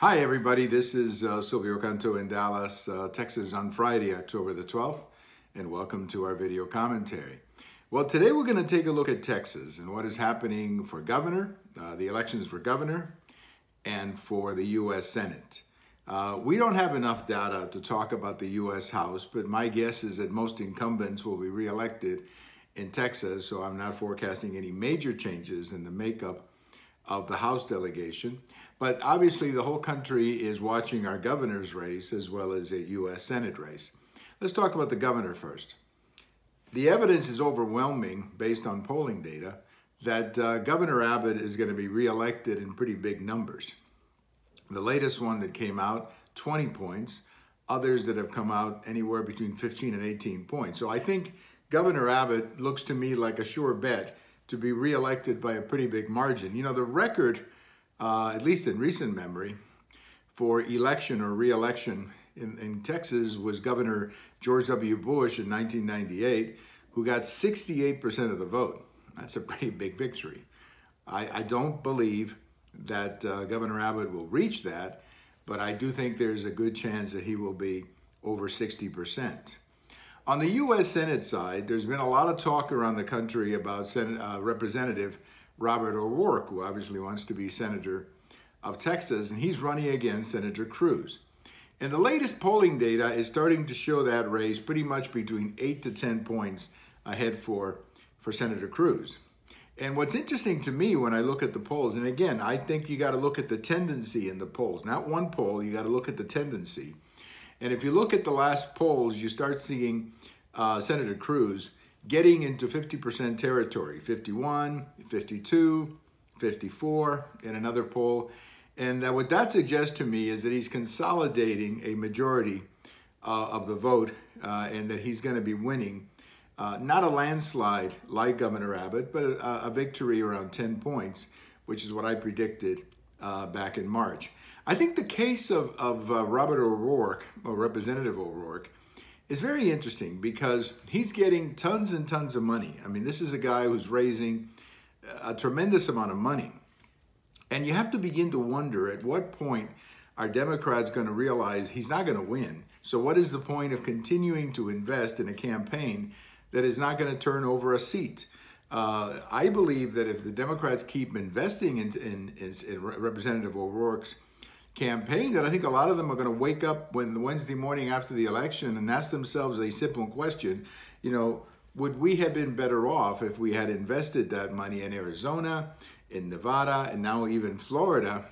Hi everybody, this is Silvio Canto in Dallas, Texas on Friday, October the 12th, and welcome to our video commentary. Well, today we're going to take a look at Texas and what is happening for governor, the elections for governor, and for the U.S. Senate. We don't have enough data to talk about the U.S. House, but my guess is that most incumbents will be reelected in Texas, so I'm not forecasting any major changes in the makeup of the House delegation. But obviously the whole country is watching our governor's race as well as a U.S. Senate race. Let's talk about the governor first. The evidence is overwhelming based on polling data that Governor Abbott is going to be reelected in pretty big numbers. The latest one that came out, 20 points. Others that have come out anywhere between 15 and 18 points. So I think Governor Abbott looks to me like a sure bet to be reelected by a pretty big margin. You know, the record, at least in recent memory, for election or re-election in Texas was Governor George W. Bush in 1998, who got 68% of the vote. That's a pretty big victory. I don't believe that Governor Abbott will reach that, but I do think there's a good chance that he will be over 60%. On the U.S. Senate side, there's been a lot of talk around the country about Representative Robert O'Rourke, who obviously wants to be Senator of Texas, and he's running against Senator Cruz. And the latest polling data is starting to show that race pretty much between 8 to 10 points ahead for Senator Cruz. And what's interesting to me when I look at the polls, and again, I think you got to look at the tendency in the polls. Not one poll, you got to look at the tendency. And if you look at the last polls, you start seeing Senator Cruz getting into 50% territory, 51, 52, 54 in another poll. And what that suggests to me is that he's consolidating a majority of the vote and that he's going to be winning, not a landslide like Governor Abbott, but a victory around 10 points, which is what I predicted back in March. I think the case of Robert O'Rourke, or Representative O'Rourke, is very interesting because he's getting tons and tons of money. I mean, this is a guy who's raising a tremendous amount of money. And you have to begin to wonder at what point are Democrats going to realize he's not going to win. So what is the point of continuing to invest in a campaign that is not going to turn over a seat? I believe that if the Democrats keep investing in Representative O'Rourke's campaign, that I think a lot of them are going to wake up when Wednesday morning after the election and ask themselves a simple question, you know, would we have been better off if we had invested that money in Arizona, in Nevada, and now even Florida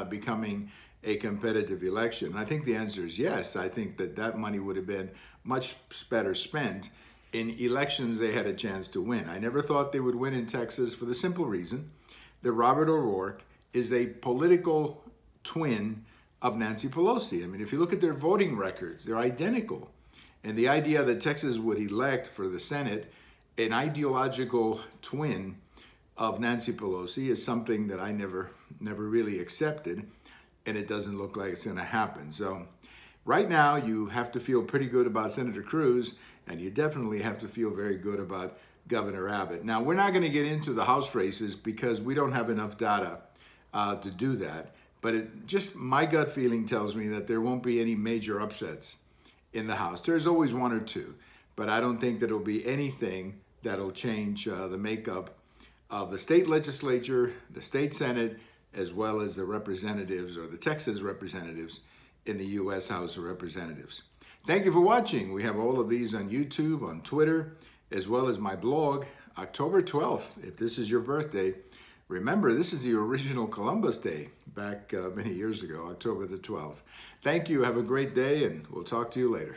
becoming a competitive election? And I think the answer is yes. I think that that money would have been much better spent in elections they had a chance to win. I never thought they would win in Texas for the simple reason that Robert O'Rourke is a political twin of Nancy Pelosi. I mean, if you look at their voting records, they're identical. And the idea that Texas would elect for the Senate an ideological twin of Nancy Pelosi is something that I never really accepted, and it doesn't look like it's going to happen. So right now, you have to feel pretty good about Senator Cruz, and you definitely have to feel very good about Governor Abbott. Now, we're not going to get into the House races because we don't have enough data to do that. But just my gut feeling tells me that there won't be any major upsets in the House. There's always one or two, but I don't think that it'll be anything that'll change the makeup of the state legislature, the state Senate, as well as the representatives or the Texas representatives in the U.S. House of Representatives. Thank you for watching. We have all of these on YouTube, on Twitter, as well as my blog, October 12th. If this is your birthday, remember, this is the original Columbus Day back many years ago, October the 12th. Thank you. Have a great day, and we'll talk to you later.